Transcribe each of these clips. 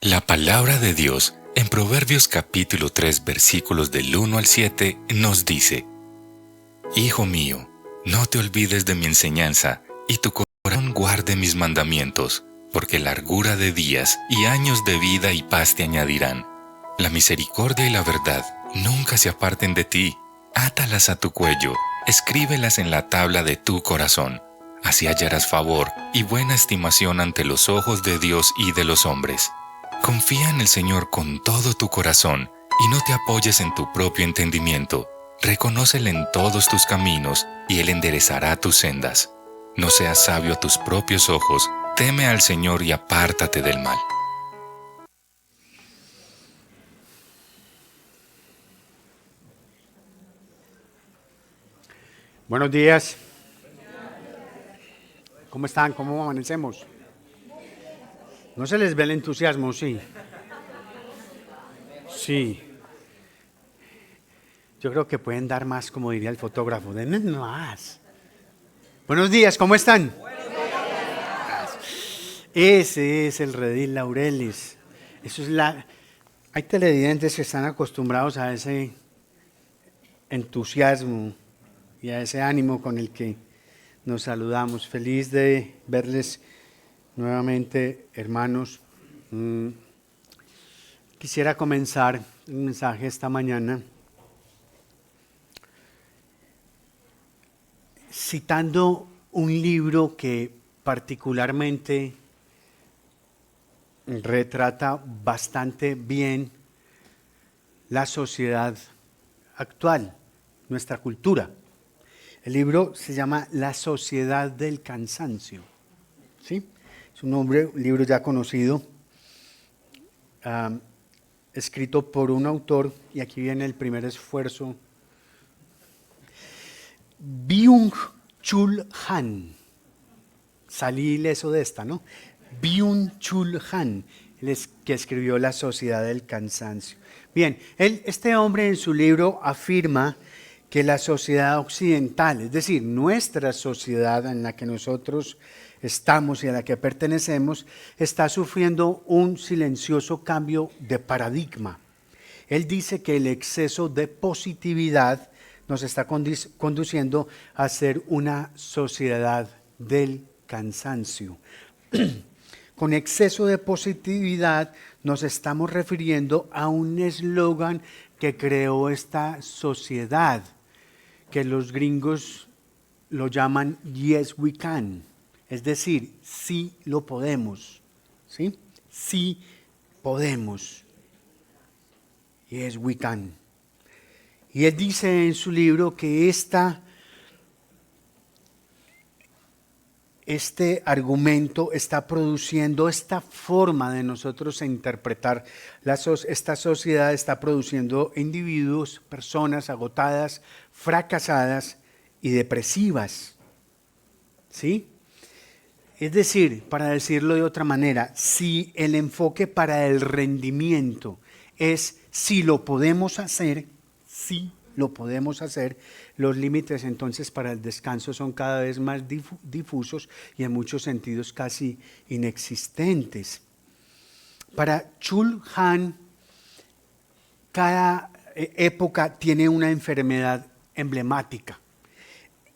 La palabra de Dios en Proverbios capítulo 3 versículos del 1 al 7 nos dice: Hijo mío, no te olvides de mi enseñanza, y tu corazón guarde mis mandamientos, porque largura de días y años de vida y paz te añadirán. La misericordia y la verdad nunca se aparten de ti. Átalas a tu cuello, escríbelas en la tabla de tu corazón. Así hallarás favor y buena estimación ante los ojos de Dios y de los hombres. Confía en el Señor con todo tu corazón y no te apoyes en tu propio entendimiento. Reconócele en todos tus caminos y Él enderezará tus sendas. No seas sabio a tus propios ojos, teme al Señor y apártate del mal. Buenos días. ¿Cómo están? ¿Cómo amanecemos? ¿No se les ve el entusiasmo? Sí. Sí. Yo creo que pueden dar más, como diría el fotógrafo. Denme más. Buenos días, ¿cómo están? Ese es el redil laurelis. Eso es la... Hay televidentes que están acostumbrados a ese entusiasmo y a ese ánimo con el que nos saludamos. Feliz de verles nuevamente, hermanos. Quisiera comenzar un mensaje esta mañana citando un libro que particularmente retrata bastante bien la sociedad actual, nuestra cultura. El libro se llama La Sociedad del Cansancio. ¿Sí? Es un libro ya conocido, escrito por un autor, y aquí viene el primer esfuerzo. Byung-Chul Han. Salí ileso de esta, ¿no? Byung-Chul Han, que escribió La Sociedad del Cansancio. Bien, este hombre en su libro afirma que la sociedad occidental, es decir, nuestra sociedad en la que nosotros estamos y a la que pertenecemos, está sufriendo un silencioso cambio de paradigma. Él dice que el exceso de positividad nos está conduciendo a ser una sociedad del cansancio. Con exceso de positividad nos estamos refiriendo a un eslogan que creó esta sociedad, que los gringos lo llaman Yes We Can, es decir, sí lo podemos, ¿sí? Sí podemos. Yes We Can. Y él dice en su libro que este argumento está produciendo esta forma de nosotros interpretar esta sociedad, está produciendo individuos, personas agotadas, fracasadas y depresivas. ¿Sí? Es decir, para decirlo de otra manera, si el enfoque para el rendimiento es si lo podemos hacer, los límites entonces para el descanso son cada vez más difusos y en muchos sentidos casi inexistentes. Para Chul Han, cada época tiene una enfermedad emblemática.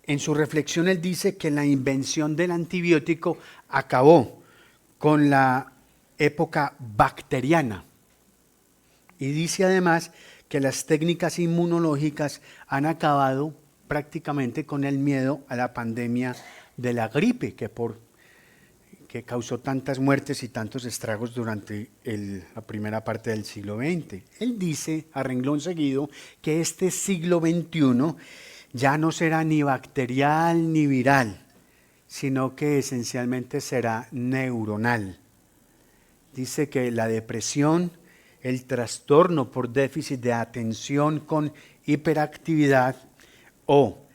En su reflexión él dice que la invención del antibiótico acabó con la época bacteriana. Y dice además que las técnicas inmunológicas han acabado prácticamente con el miedo a la pandemia de la gripe, que causó tantas muertes y tantos estragos durante la primera parte del siglo XX. Él dice, a renglón seguido, que este siglo XXI ya no será ni bacterial ni viral, sino que esencialmente será neuronal. Dice que la depresión, el trastorno por déficit de atención con hiperactividad o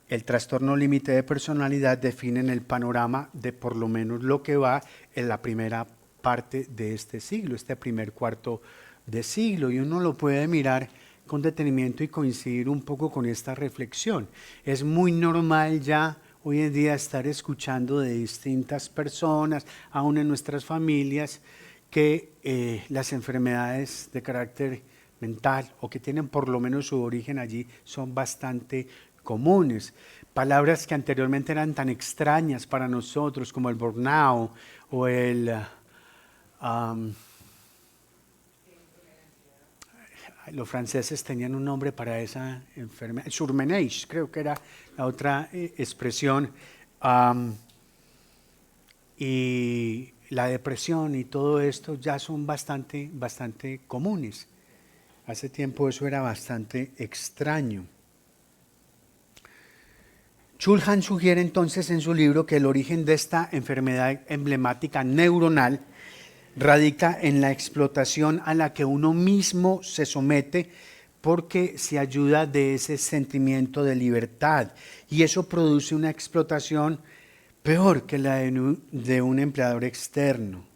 el trastorno límite de personalidad definen el panorama de por lo menos lo que va en la primera parte de este siglo, este primer cuarto de siglo, y uno lo puede mirar con detenimiento y coincidir un poco con esta reflexión. Es muy normal ya hoy en día estar escuchando de distintas personas, aún en nuestras familias, que las enfermedades de carácter mental o que tienen por lo menos su origen allí son bastante comunes. Palabras que anteriormente eran tan extrañas para nosotros como el burnout o los franceses tenían un nombre para esa enfermedad, surmenage, creo que era la otra expresión, y la depresión y todo esto ya son bastante comunes. Hace tiempo eso era bastante extraño. Chul Han sugiere entonces en su libro que el origen de esta enfermedad emblemática neuronal radica en la explotación a la que uno mismo se somete porque se ayuda de ese sentimiento de libertad y eso produce una explotación peor que la de un empleador externo.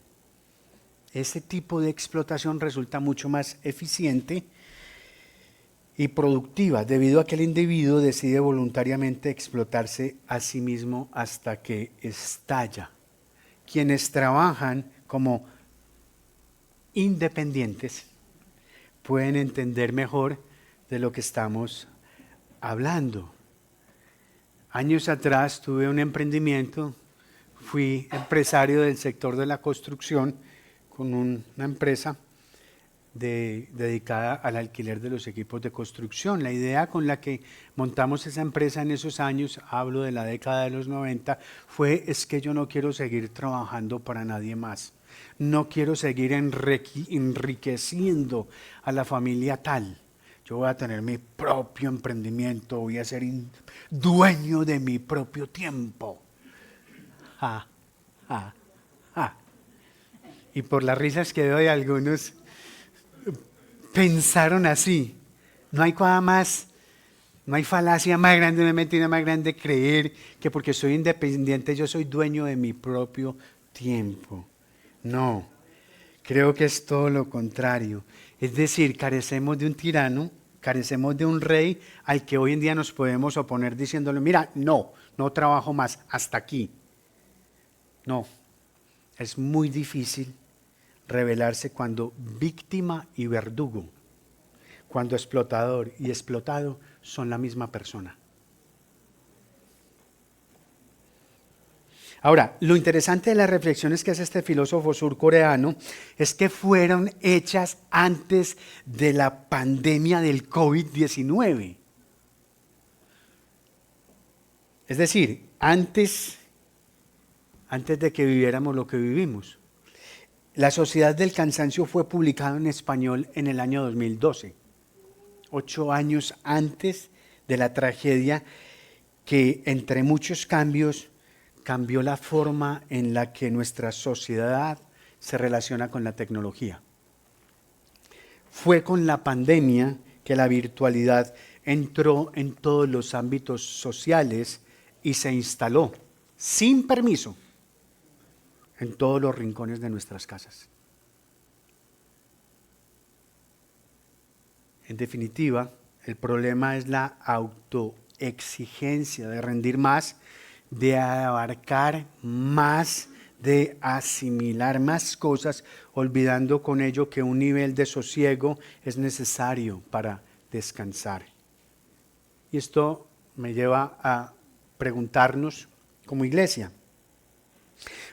Ese tipo de explotación resulta mucho más eficiente y productiva debido a que el individuo decide voluntariamente explotarse a sí mismo hasta que estalla. Quienes trabajan como independientes pueden entender mejor de lo que estamos hablando. Años atrás tuve un emprendimiento, fui empresario del sector de la construcción con una empresa dedicada al alquiler de los equipos de construcción. La idea con la que montamos esa empresa en esos años, hablo de la década de los 90, es que yo no quiero seguir trabajando para nadie más. No quiero seguir enriqueciendo a la familia tal. Yo voy a tener mi propio emprendimiento, voy a ser dueño de mi propio tiempo. Y por las risas que doy, algunos pensaron así. No hay cosa más, no hay falacia más grande, una mentira más grande creer que porque soy independiente yo soy dueño de mi propio tiempo. No, creo que es todo lo contrario. Es decir, carecemos de un tirano, carecemos de un rey al que hoy en día nos podemos oponer diciéndole, mira, no trabajo más, hasta aquí. No, es muy difícil revelarse cuando víctima y verdugo, cuando explotador y explotado son la misma persona. Ahora, lo interesante de las reflexiones que hace este filósofo surcoreano es que fueron hechas antes de la pandemia del COVID-19. Es decir, antes de que viviéramos lo que vivimos. La Sociedad del Cansancio fue publicado en español en el año 2012, 8 años antes de la tragedia que, entre muchos cambios, cambió la forma en la que nuestra sociedad se relaciona con la tecnología. Fue con la pandemia que la virtualidad entró en todos los ámbitos sociales y se instaló, sin permiso, en todos los rincones de nuestras casas. En definitiva, el problema es la autoexigencia de rendir más, de abarcar más, de asimilar más cosas, olvidando con ello que un nivel de sosiego es necesario para descansar. Y esto me lleva a preguntarnos como iglesia,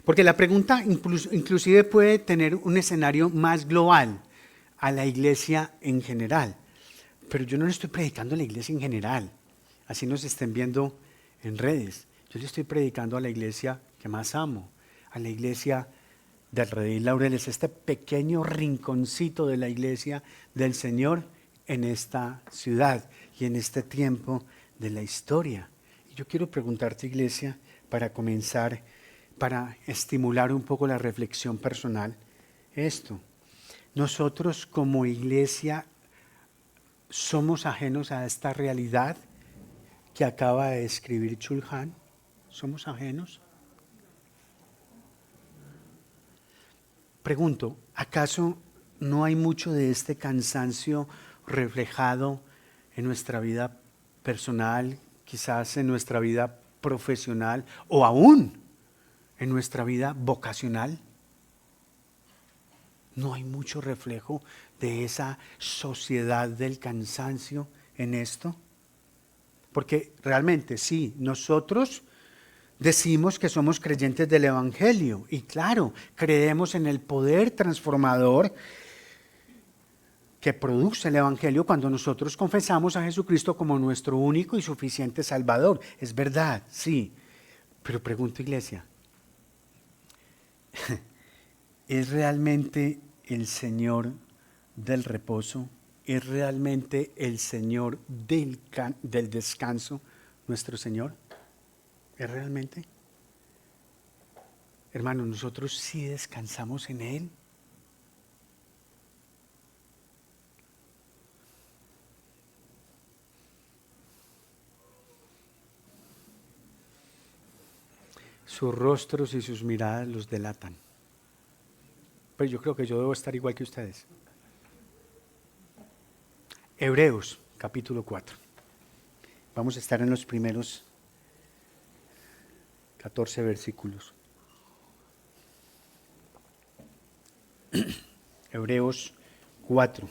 porque la pregunta inclusive puede tener un escenario más global a la iglesia en general, pero yo no le estoy predicando a la iglesia en general, así nos estén viendo en redes. Yo le estoy predicando a la iglesia que más amo, a la iglesia del Redil Laureles, este pequeño rinconcito de la iglesia del Señor en esta ciudad y en este tiempo de la historia. Y yo quiero preguntarte, iglesia, para comenzar, para estimular un poco la reflexión personal, esto. Nosotros como iglesia somos ajenos a esta realidad que acaba de describir Chul Han. ¿Somos ajenos? Pregunto, ¿acaso no hay mucho de este cansancio reflejado en nuestra vida personal, quizás en nuestra vida profesional o aún en nuestra vida vocacional? ¿No hay mucho reflejo de esa sociedad del cansancio en esto? Porque realmente sí, nosotros decimos que somos creyentes del Evangelio y claro, creemos en el poder transformador que produce el Evangelio cuando nosotros confesamos a Jesucristo como nuestro único y suficiente Salvador. Es verdad, sí. Pero pregunto, iglesia, ¿es realmente el Señor del reposo? ¿Es realmente el Señor del descanso nuestro Señor? ¿Es realmente? Hermanos, nosotros sí descansamos en Él. Sus rostros y sus miradas los delatan. Pero yo creo que yo debo estar igual que ustedes. Hebreos, capítulo 4. Vamos a estar en los primeros 14 versículos. Hebreos 4.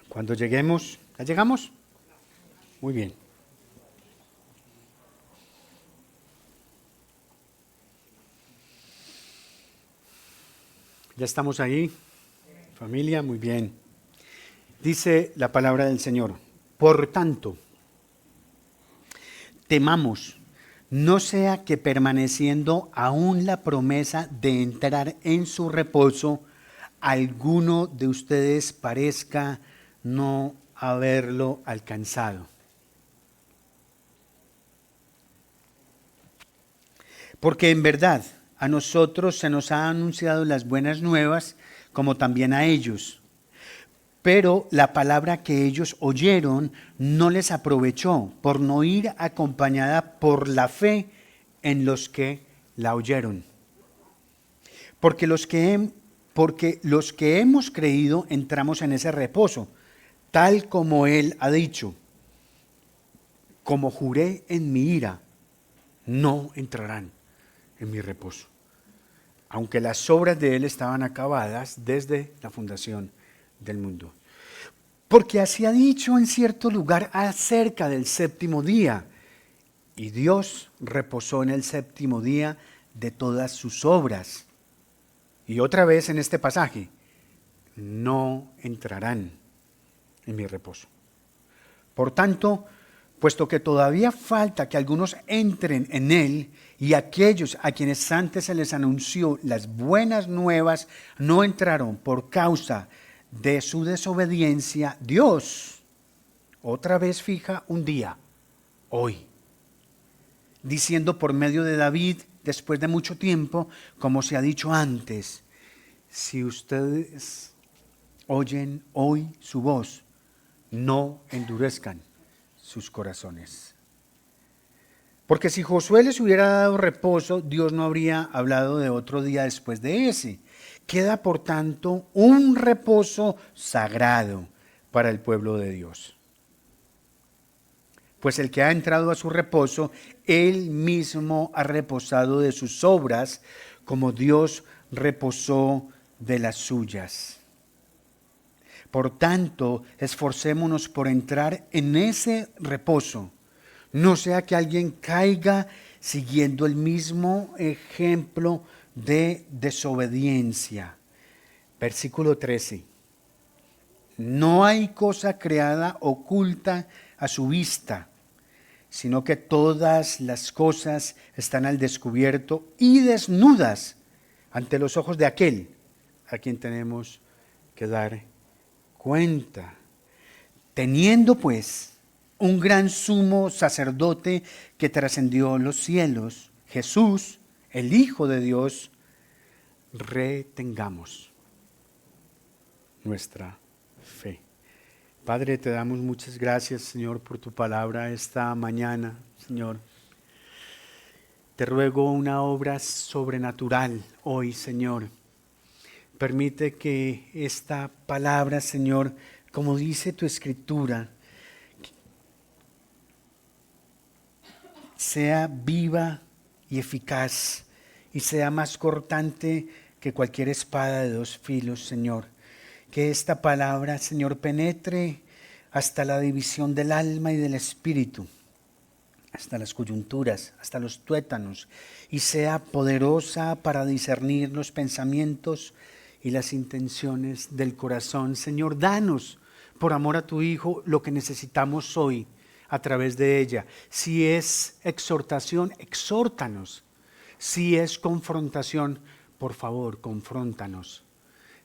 Cuando lleguemos, ¿ya llegamos? Muy bien. ¿Ya estamos ahí? Familia, muy bien. Dice la palabra del Señor. Por tanto, temamos, no sea que permaneciendo aún la promesa de entrar en su reposo, alguno de ustedes parezca no haberlo alcanzado. Porque en verdad a nosotros se nos ha anunciado las buenas nuevas, como también a ellos. Pero la palabra que ellos oyeron no les aprovechó por no ir acompañada por la fe en los que la oyeron. Porque los que hemos creído entramos en ese reposo, tal como Él ha dicho. Como juré en mi ira, no entrarán en mi reposo, aunque las obras de Él estaban acabadas desde la fundación del mundo. Porque así ha dicho en cierto lugar acerca del séptimo día, y Dios reposó en el séptimo día de todas sus obras. Y otra vez en este pasaje, no entrarán en mi reposo. Por tanto, puesto que todavía falta que algunos entren en él, y aquellos a quienes antes se les anunció las buenas nuevas no entraron por causa de su desobediencia, Dios otra vez fija un día, hoy, diciendo por medio de David, después de mucho tiempo, como se ha dicho antes, si ustedes oyen hoy su voz, no endurezcan sus corazones. Porque si Josué les hubiera dado reposo, Dios no habría hablado de otro día después de ese. Queda, por tanto, un reposo sagrado para el pueblo de Dios. Pues el que ha entrado a su reposo, él mismo ha reposado de sus obras, como Dios reposó de las suyas. Por tanto, esforcémonos por entrar en ese reposo. No sea que alguien caiga siguiendo el mismo ejemplo de desobediencia. Versículo 13. No hay cosa creada oculta a su vista, sino que todas las cosas están al descubierto y desnudas ante los ojos de aquel a quien tenemos que dar cuenta. Teniendo pues un gran sumo sacerdote que trascendió los cielos, Jesús, el Hijo de Dios, retengamos nuestra fe. Padre, te damos muchas gracias, Señor, por tu palabra esta mañana, Señor. Te ruego una obra sobrenatural hoy, Señor. Permite que esta palabra, Señor, como dice tu Escritura, sea viva y eficaz y sea más cortante que cualquier espada de dos filos, Señor. Que esta palabra, Señor, penetre hasta la división del alma y del espíritu, hasta las coyunturas, hasta los tuétanos, y sea poderosa para discernir los pensamientos y las intenciones del corazón. Señor, danos, por amor a tu Hijo, lo que necesitamos hoy a través de ella. Si es exhortación, exhórtanos. Si es confrontación, por favor, confróntanos.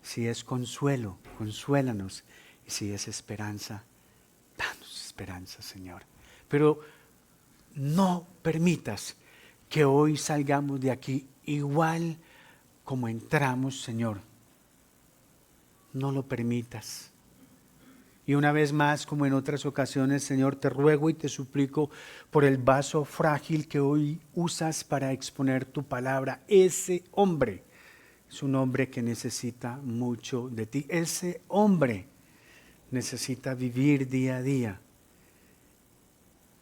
Si es consuelo, consuélanos. Y si es esperanza, danos esperanza, Señor. Pero no permitas que hoy salgamos de aquí igual como entramos, Señor. No lo permitas. Y una vez más, como en otras ocasiones, Señor, te ruego y te suplico por el vaso frágil que hoy usas para exponer tu palabra. Ese hombre es un hombre que necesita mucho de ti. Ese hombre necesita vivir día a día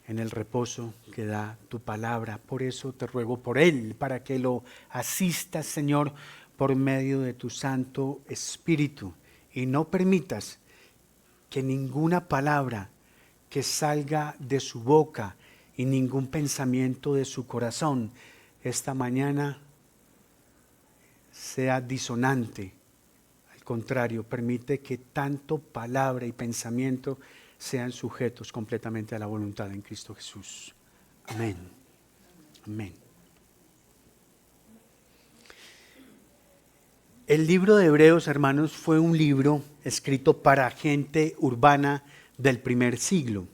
en el reposo que da tu palabra. Por eso te ruego por él, para que lo asistas, Señor, por medio de tu Santo Espíritu. Y no permitas que ninguna palabra que salga de su boca y ningún pensamiento de su corazón esta mañana sea disonante. Al contrario, permite que tanto palabra y pensamiento sean sujetos completamente a la voluntad en Cristo Jesús. Amén. Amén. El libro de Hebreos, hermanos, fue un libro escrito para gente urbana del primer siglo.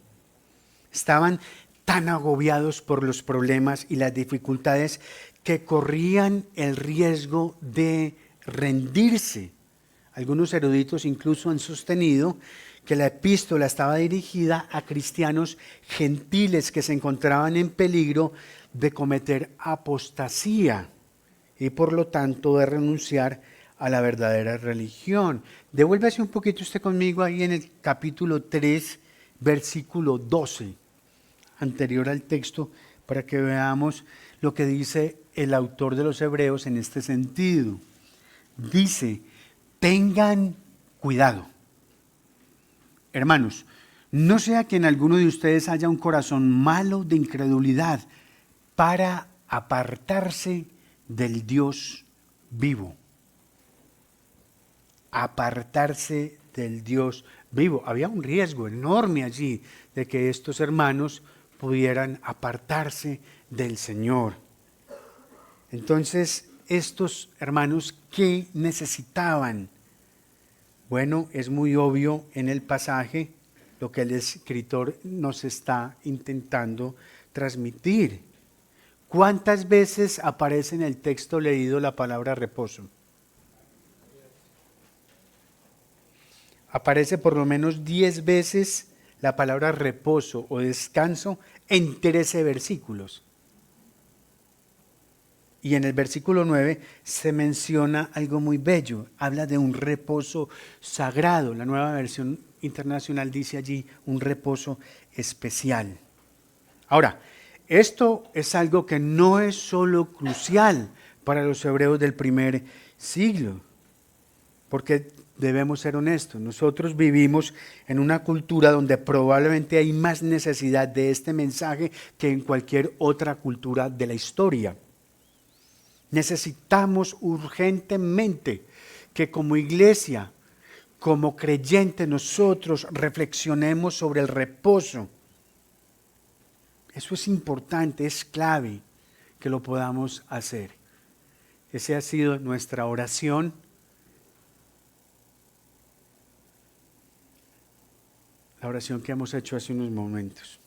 Estaban tan agobiados por los problemas y las dificultades que corrían el riesgo de rendirse. Algunos eruditos incluso han sostenido que la epístola estaba dirigida a cristianos gentiles que se encontraban en peligro de cometer apostasía y por lo tanto de renunciar a la verdadera religión. Devuélvase un poquito usted conmigo ahí en el capítulo 3, versículo 12, anterior al texto, para que veamos lo que dice el autor de los Hebreos en este sentido. Dice, tengan cuidado. Hermanos, no sea que en alguno de ustedes haya un corazón malo de incredulidad para apartarse del Dios vivo. Apartarse del Dios vivo. Había un riesgo enorme allí de que estos hermanos pudieran apartarse del Señor. Entonces, estos hermanos, ¿qué necesitaban? Bueno, es muy obvio en el pasaje lo que el escritor nos está intentando transmitir. ¿Cuántas veces aparece en el texto leído la palabra reposo? Aparece por lo menos 10 veces la palabra reposo o descanso en 13 versículos. Y en el versículo 9 se menciona algo muy bello, habla de un reposo sagrado. La Nueva Versión Internacional dice allí un reposo especial. Ahora, esto es algo que no es solo crucial para los hebreos del primer siglo, porque debemos ser honestos, nosotros vivimos en una cultura donde probablemente hay más necesidad de este mensaje que en cualquier otra cultura de la historia. Necesitamos urgentemente que como iglesia, como creyentes, nosotros reflexionemos sobre el reposo. Eso es importante, es clave que lo podamos hacer. Esa ha sido nuestra oración. La oración que hemos hecho hace unos momentos.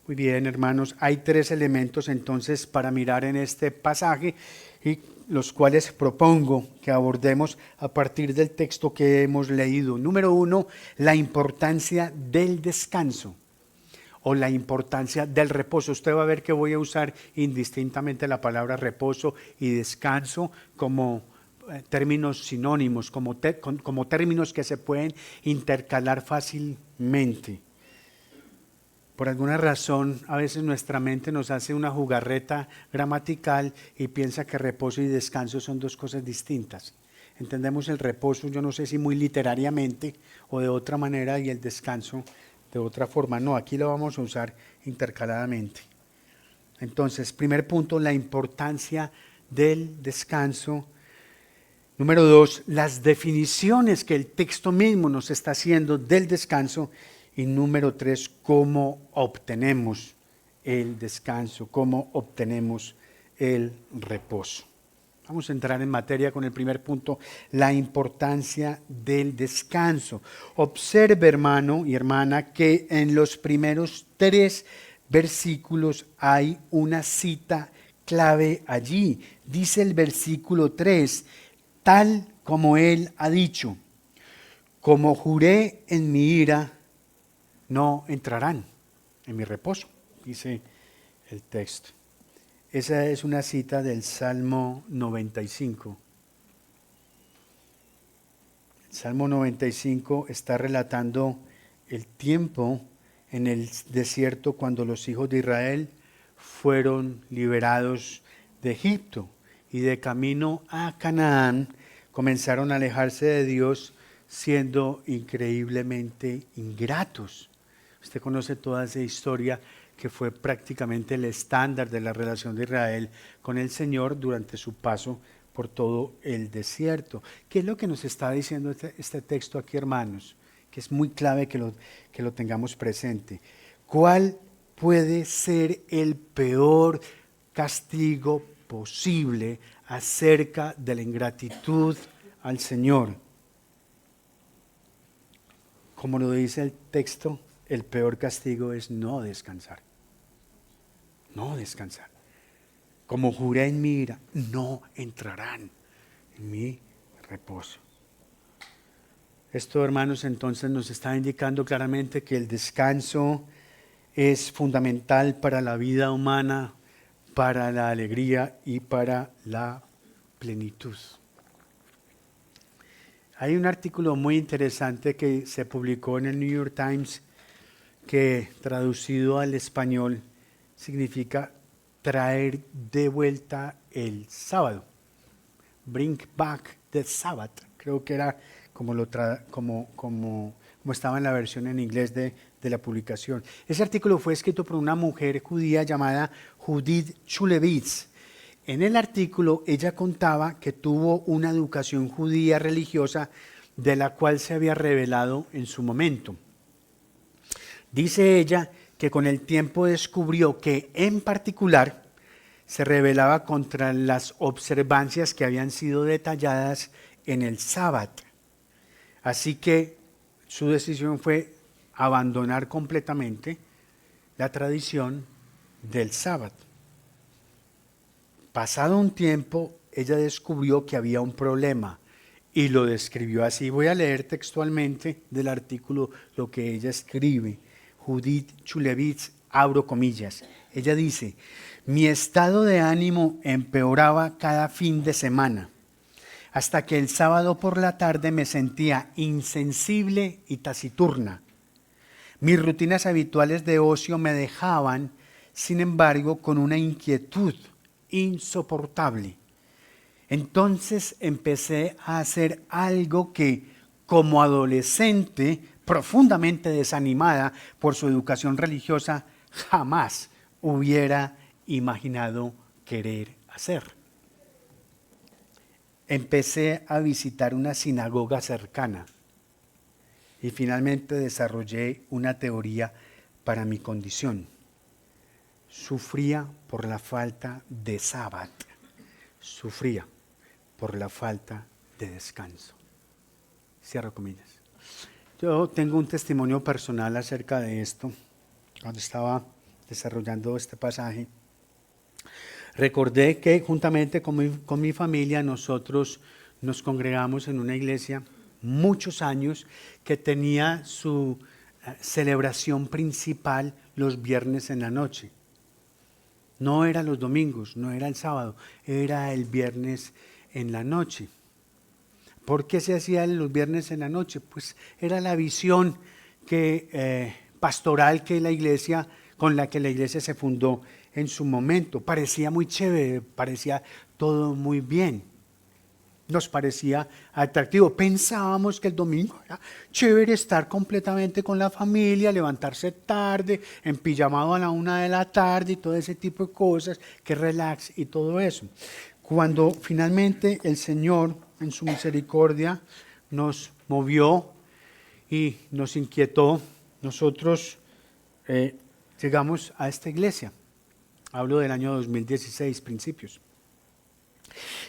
Muy bien, hermanos, hay 3 elementos entonces para mirar en este pasaje y los cuales propongo que abordemos a partir del texto que hemos leído. Número 1, la importancia del descanso o la importancia del reposo. Usted va a ver que voy a usar indistintamente la palabra reposo y descanso como términos sinónimos, como términos que se pueden intercalar fácilmente. Por alguna razón, a veces nuestra mente nos hace una jugarreta gramatical y piensa que reposo y descanso son dos cosas distintas. Entendemos el reposo, yo no sé si muy literariamente o de otra manera, y el descanso de otra forma. No, aquí lo vamos a usar intercaladamente. Entonces, primer punto, la importancia del descanso. Número 2, las definiciones que el texto mismo nos está haciendo del descanso. Y número 3, cómo obtenemos el descanso, cómo obtenemos el reposo. Vamos a entrar en materia con el primer punto, la importancia del descanso. Observe, hermano y hermana, que en los primeros 3 versículos hay una cita clave allí. Dice el versículo 3, tal como él ha dicho, como juré en mi ira, no entrarán en mi reposo, dice el texto. Esa es una cita del Salmo 95. El Salmo 95 está relatando el tiempo en el desierto cuando los hijos de Israel fueron liberados de Egipto y de camino a Canaán comenzaron a alejarse de Dios siendo increíblemente ingratos. Usted conoce toda esa historia que fue prácticamente el estándar de la relación de Israel con el Señor durante su paso por todo el desierto. ¿Qué es lo que nos está diciendo este texto aquí, hermanos? Que es muy clave que lo tengamos presente. ¿Cuál puede ser el peor castigo posible acerca de la ingratitud al Señor? Como lo dice el texto, el peor castigo es no descansar. No descansar. Como juré en mi ira, no entrarán en mi reposo. Esto, hermanos, entonces nos está indicando claramente que el descanso es fundamental para la vida humana, para la alegría y para la plenitud. Hay un artículo muy interesante que se publicó en el New York Times que traducido al español significa traer de vuelta el sábado. Bring back the Sabbath. Creo que era como estaba en la versión en inglés de la publicación. Ese artículo fue escrito por una mujer judía llamada Judith Shulevitz. En el artículo ella contaba que tuvo una educación judía religiosa de la cual se había revelado en su momento. Dice ella que con el tiempo descubrió que en particular se rebelaba contra las observancias que habían sido detalladas en el sábado. Así que su decisión fue abandonar completamente la tradición del sábado. Pasado un tiempo, ella descubrió que había un problema y lo describió así. Voy a leer textualmente del artículo lo que ella escribe. Judith Shulevitz, abro comillas. Ella dice, mi estado de ánimo empeoraba cada fin de semana, hasta que el sábado por la tarde me sentía insensible y taciturna. Mis rutinas habituales de ocio me dejaban, sin embargo, con una inquietud insoportable. Entonces empecé a hacer algo que, como adolescente, profundamente desanimada por su educación religiosa, jamás hubiera imaginado querer hacer. Empecé a visitar una sinagoga cercana y finalmente desarrollé una teoría para mi condición. Sufría por la falta de sábado, sufría por la falta de descanso. Cierro comillas. Yo tengo un testimonio personal acerca de esto. Cuando estaba desarrollando este pasaje, recordé que juntamente con mi familia nosotros nos congregamos en una iglesia muchos años que tenía su celebración principal los viernes en la noche. No era los domingos, no era el sábado, era el viernes en la noche. ¿Por qué se hacía los viernes en la noche? Pues era la visión que pastoral con la que la iglesia se fundó en su momento. Parecía muy chévere, parecía todo muy bien. Nos parecía atractivo. Pensábamos que el domingo era chévere estar completamente con la familia, levantarse tarde, en pijamado a la 1 de la tarde y todo ese tipo de cosas, que relax y todo eso. Cuando finalmente el Señor, en su misericordia, nos movió y nos inquietó, nosotros llegamos a esta iglesia. Hablo del año 2016, principios.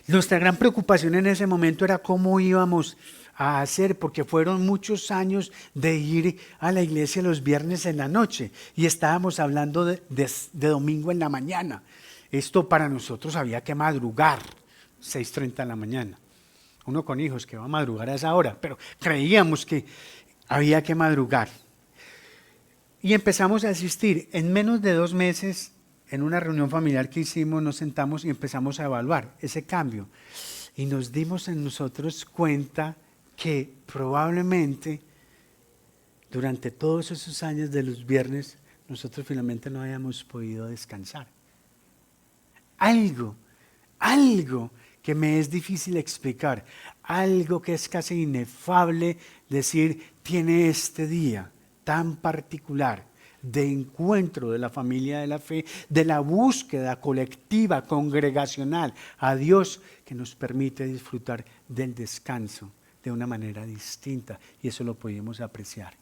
Nuestra gran preocupación en ese momento era cómo íbamos a hacer, porque fueron muchos años de ir a la iglesia los viernes en la noche y estábamos hablando de domingo en la mañana. Esto para nosotros había que madrugar, 6:30 de la mañana. Uno con hijos que va a madrugar a esa hora, pero creíamos que había que madrugar. Y empezamos a asistir. En menos de 2 meses, en una reunión familiar que hicimos, nos sentamos y empezamos a evaluar ese cambio. Y nos dimos en nosotros cuenta que probablemente durante todos esos años de los viernes, nosotros finalmente no habíamos podido descansar. Algo que me es difícil explicar, algo que es casi inefable decir, tiene este día tan particular de encuentro de la familia de la fe, de la búsqueda colectiva, congregacional a Dios, que nos permite disfrutar del descanso de una manera distinta, y eso lo pudimos apreciar.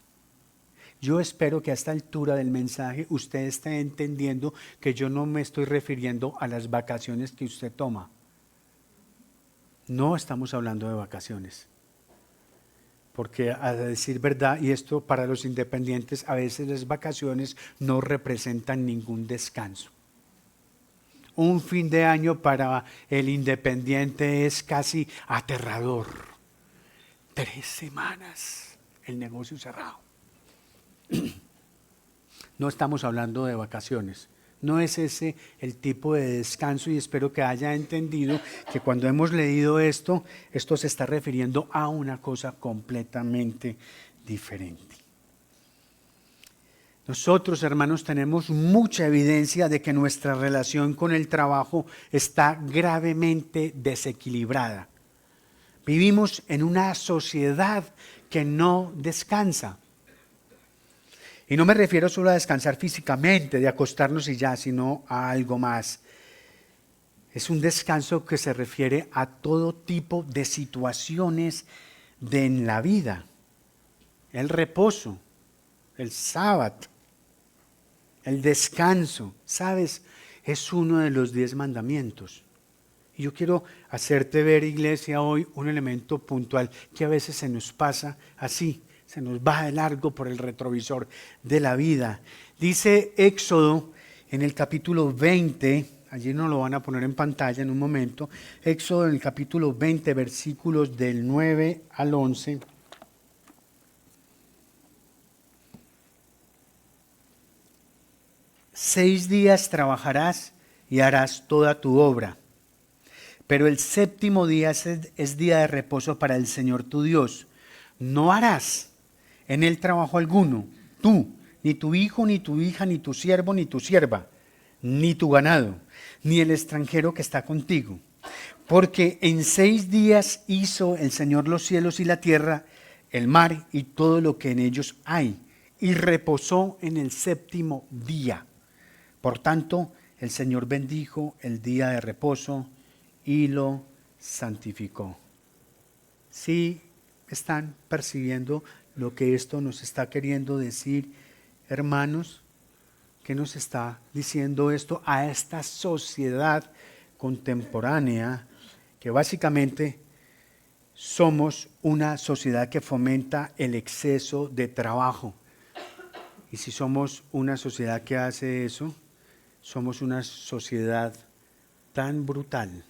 Yo espero que a esta altura del mensaje usted esté entendiendo que yo no me estoy refiriendo a las vacaciones que usted toma. No estamos hablando de vacaciones. Porque a decir verdad, y esto para los independientes, a veces las vacaciones no representan ningún descanso. Un fin de año para el independiente es casi aterrador. 3 semanas, el negocio cerrado. No estamos hablando de vacaciones. No es ese el tipo de descanso, y espero que haya entendido que cuando hemos leído esto se está refiriendo a una cosa completamente diferente. Nosotros, hermanos, tenemos mucha evidencia de que nuestra relación con el trabajo está gravemente desequilibrada. Vivimos en una sociedad que no descansa. Y no me refiero solo a descansar físicamente, de acostarnos y ya, sino a algo más. Es un descanso que se refiere a todo tipo de situaciones en la vida. El reposo, el sábado, el descanso, ¿sabes? Es uno de los 10 mandamientos. Y yo quiero hacerte ver, iglesia, hoy un elemento puntual que a veces se nos pasa así. Se nos va de largo por el retrovisor de la vida. Dice Éxodo en el capítulo 20, allí nos lo van a poner en pantalla en un momento, Éxodo en el capítulo 20, versículos del 9 al 11. «6 días trabajarás y harás toda tu obra, pero el 7º día es día de reposo para el Señor tu Dios. No harás en el trabajo alguno, tú, ni tu hijo, ni tu hija, ni tu siervo, ni tu sierva, ni tu ganado, ni el extranjero que está contigo. Porque en 6 días hizo el Señor los cielos y la tierra, el mar y todo lo que en ellos hay, y reposó en el 7º día. Por tanto, el Señor bendijo el día de reposo y lo santificó». ¿Sí están percibiendo lo que esto nos está queriendo decir, hermanos? ¿Qué nos está diciendo esto a esta sociedad contemporánea? Que básicamente somos una sociedad que fomenta el exceso de trabajo. Y si somos una sociedad que hace eso, somos una sociedad tan brutal,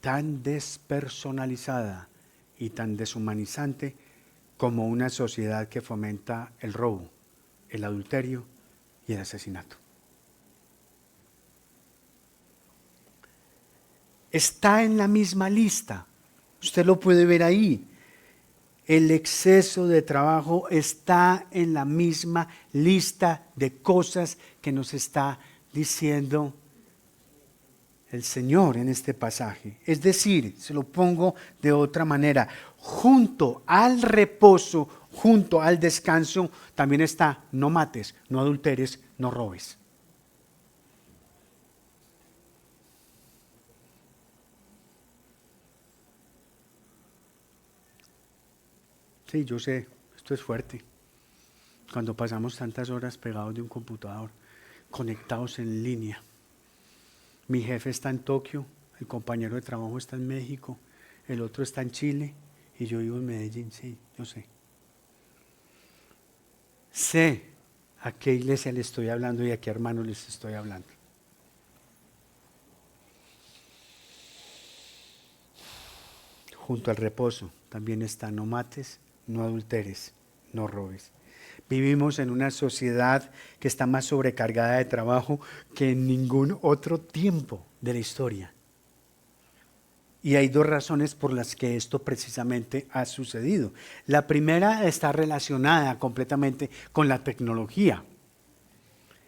tan despersonalizada y tan deshumanizante como una sociedad que fomenta el robo, el adulterio y el asesinato. Está en la misma lista, usted lo puede ver ahí. El exceso de trabajo está en la misma lista de cosas que nos está diciendo el Señor en este pasaje. Es decir, se lo pongo de otra manera, junto al reposo, junto al descanso, también está no mates, no adulteres, no robes. Sí, yo sé, esto es fuerte. Cuando pasamos tantas horas pegados de un computador, conectados en línea. Mi jefe está en Tokio, el compañero de trabajo está en México, el otro está en Chile y yo vivo en Medellín, sí, yo sé. Sé a qué iglesia le estoy hablando y a qué hermano les estoy hablando. Junto al reposo también está no mates, no adulteres, no robes. Vivimos en una sociedad que está más sobrecargada de trabajo que en ningún otro tiempo de la historia. Y hay dos razones por las que esto precisamente ha sucedido. La primera está relacionada completamente con la tecnología.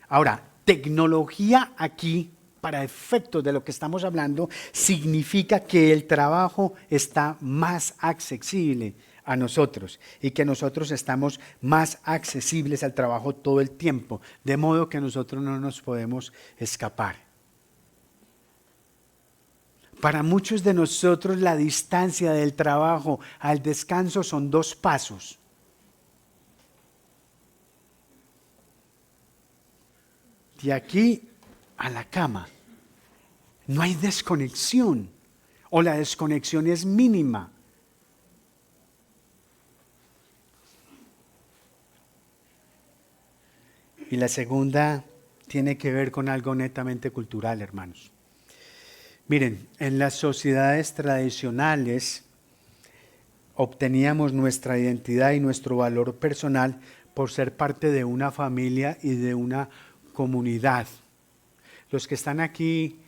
Ahora, tecnología aquí, para efectos de lo que estamos hablando, significa que el trabajo está más accesible a nosotros y que nosotros estamos más accesibles al trabajo todo el tiempo, de modo que nosotros no nos podemos escapar. Para muchos de nosotros la distancia del trabajo al descanso son 2 pasos. De aquí a la cama. No hay desconexión o la desconexión es mínima. Y la segunda tiene que ver con algo netamente cultural, hermanos. Miren, en las sociedades tradicionales obteníamos nuestra identidad y nuestro valor personal por ser parte de una familia y de una comunidad. Los que están aquí,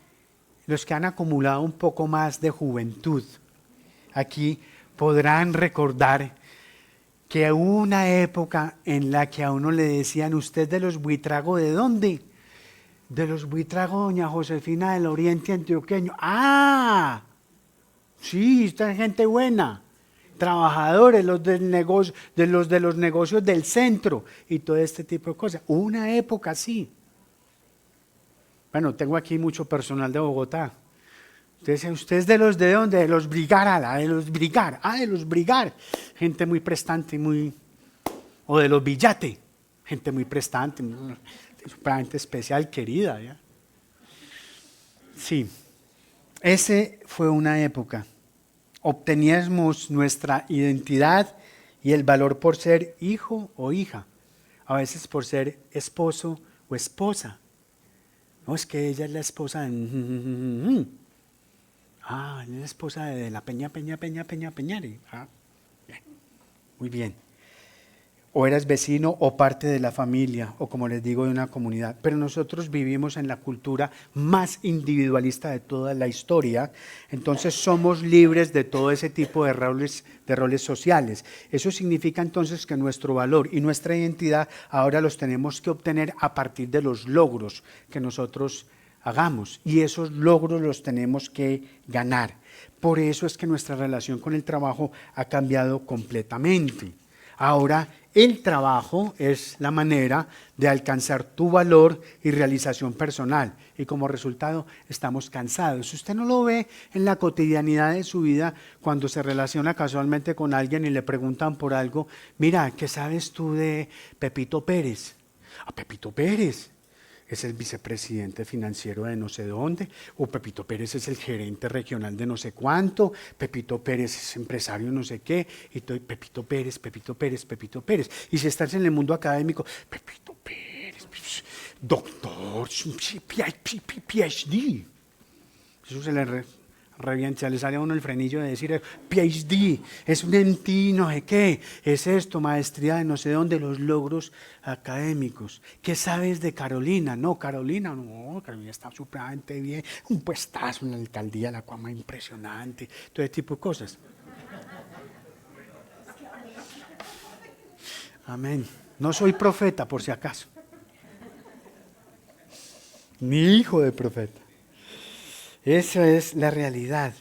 los que han acumulado un poco más de juventud, aquí podrán recordar que hubo una época en la que a uno le decían, ¿usted de los Buitrago de dónde? De los Buitrago, doña Josefina del Oriente Antioqueño. ¡Ah! Sí, esta es gente buena. Trabajadores, los del negocio, de los negocios del centro y todo este tipo de cosas. Hubo una época así. Bueno, tengo aquí mucho personal de Bogotá. Entonces, ¿usted es de dónde? De los Brigar, de los Brigar. Ah, de los Brigar. Gente muy prestante, muy... O de los Villate. Gente muy prestante, súper especial, querida. ¿Ya? Sí, ese fue una época. Obteníamos nuestra identidad y el valor por ser hijo o hija. A veces por ser esposo o esposa. No, es que ella es la esposa de... Ah, es la esposa de la Peñari. Ah, bien, muy bien. O eras vecino o parte de la familia, o como les digo, de una comunidad. Pero nosotros vivimos en la cultura más individualista de toda la historia, entonces somos libres de todo ese tipo de roles sociales. Eso significa entonces que nuestro valor y nuestra identidad ahora los tenemos que obtener a partir de los logros que nosotros hagamos, y esos logros los tenemos que ganar. Por eso es que nuestra relación con el trabajo ha cambiado completamente. Ahora, el trabajo es la manera de alcanzar tu valor y realización personal, y como resultado estamos cansados. Usted no lo ve en la cotidianidad de su vida cuando se relaciona casualmente con alguien y le preguntan por algo. Mira, ¿qué sabes tú de Pepito Pérez? A Pepito Pérez es el vicepresidente financiero de no sé dónde, o Pepito Pérez es el gerente regional de no sé cuánto, Pepito Pérez es empresario no sé qué, y todo, Pepito Pérez. Y si estás en el mundo académico, Pepito Pérez, doctor, PhD. Eso se le revienta, le sale a uno el frenillo de decir PhD, es un MT, no sé qué, es esto, maestría de no sé dónde, los logros académicos. ¿Qué sabes de Carolina? No, Carolina está supremamente bien, un puestazo en la alcaldía, la cuama impresionante, todo ese tipo de cosas. Amén. No soy profeta, por si acaso. Ni hijo de profeta. Esa es la realidad.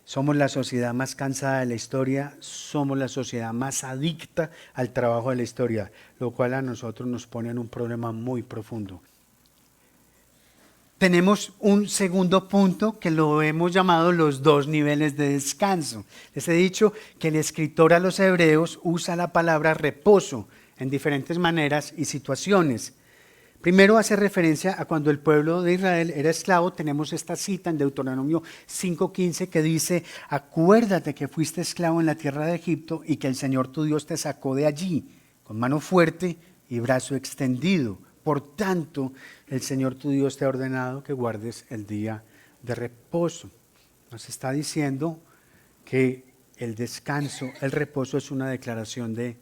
Somos la sociedad más cansada de la historia, somos la sociedad más adicta al trabajo de la historia, lo cual a nosotros nos pone en un problema muy profundo. Tenemos un segundo punto que lo hemos llamado los 2 niveles de descanso. Les he dicho que el escritor a los hebreos usa la palabra reposo en diferentes maneras y situaciones. Primero hace referencia a cuando el pueblo de Israel era esclavo. Tenemos esta cita en Deuteronomio 5:15 que dice: acuérdate que fuiste esclavo en la tierra de Egipto y que el Señor tu Dios te sacó de allí con mano fuerte y brazo extendido. Por tanto, el Señor tu Dios te ha ordenado que guardes el día de reposo. Nos está diciendo que el descanso, el reposo es una declaración de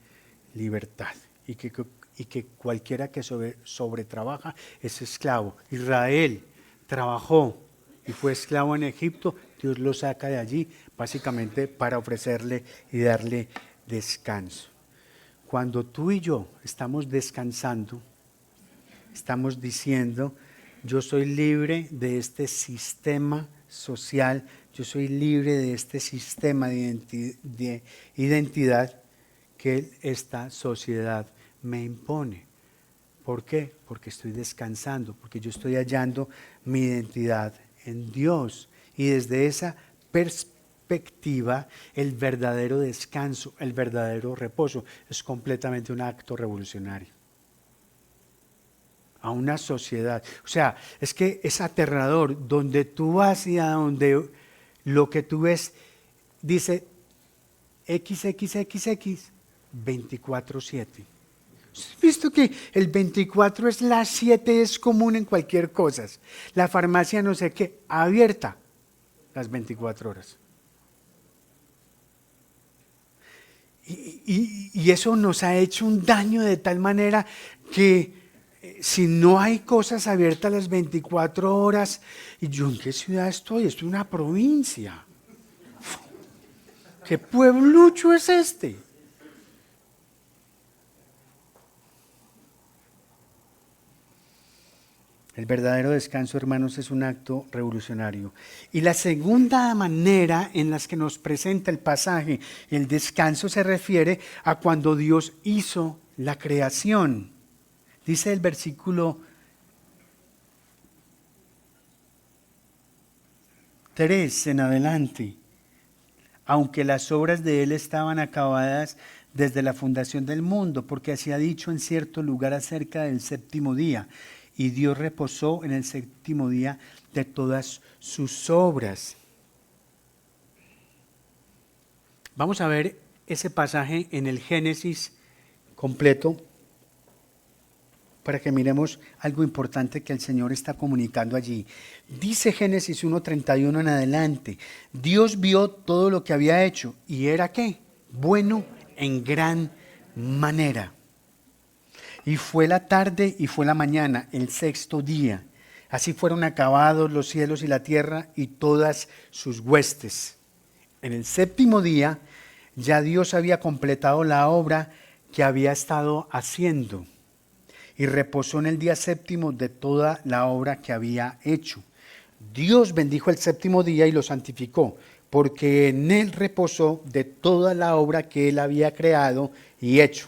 libertad y que cualquiera que sobretrabaja es esclavo. Israel trabajó y fue esclavo en Egipto, Dios lo saca de allí básicamente para ofrecerle y darle descanso. Cuando tú y yo estamos descansando, estamos diciendo: yo soy libre de este sistema social, yo soy libre de este sistema de identidad que esta sociedad me impone. ¿Por qué? Porque estoy descansando, porque yo estoy hallando mi identidad en Dios. Y desde esa perspectiva, el verdadero descanso, el verdadero reposo, es completamente un acto revolucionario. A una sociedad. O sea, es que es aterrador donde tú vas y a donde lo que tú ves dice XXXX 24/7. ¿Has visto que el 24 es las 7 es común en cualquier cosa? La farmacia no sé qué, abierta las 24 horas. Y eso nos ha hecho un daño de tal manera que si no hay cosas abiertas las 24 horas, ¿y yo en qué ciudad estoy? Estoy en una provincia. ¿Qué pueblucho es este? El verdadero descanso, hermanos, es un acto revolucionario. Y la segunda manera en la que nos presenta el pasaje, el descanso se refiere a cuando Dios hizo la creación. Dice el versículo 3 en adelante: aunque las obras de Él estaban acabadas desde la fundación del mundo, porque así ha dicho en cierto lugar acerca del séptimo día. Y Dios reposó en el séptimo día de todas sus obras. Vamos a ver ese pasaje en el Génesis completo para que miremos algo importante que el Señor está comunicando allí. Dice Génesis 1:31 en adelante: Dios vio todo lo que había hecho y era ¿qué? Bueno en gran manera. Y fue la tarde y fue la mañana, el sexto día. Así fueron acabados los cielos y la tierra y todas sus huestes. En el séptimo día ya Dios había completado la obra que había estado haciendo y reposó en el día séptimo de toda la obra que había hecho. Dios bendijo el séptimo día y lo santificó, porque en él reposó de toda la obra que él había creado y hecho.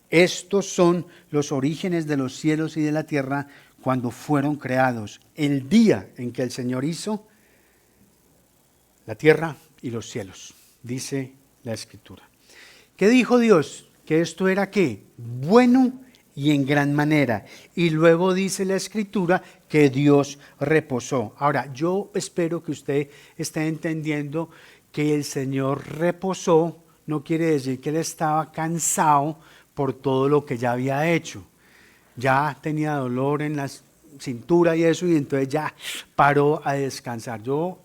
Estos son los orígenes de los cielos y de la tierra cuando fueron creados, el día en que el Señor hizo la tierra y los cielos, dice la Escritura. ¿Qué dijo Dios? Que esto era ¿qué? Bueno y en gran manera. Y luego dice la Escritura que Dios reposó. Ahora, yo espero que usted esté entendiendo que el Señor reposó no quiere decir que él estaba cansado por todo lo que ya había hecho. Ya tenía dolor en la cintura y eso, y entonces ya paró a descansar. Yo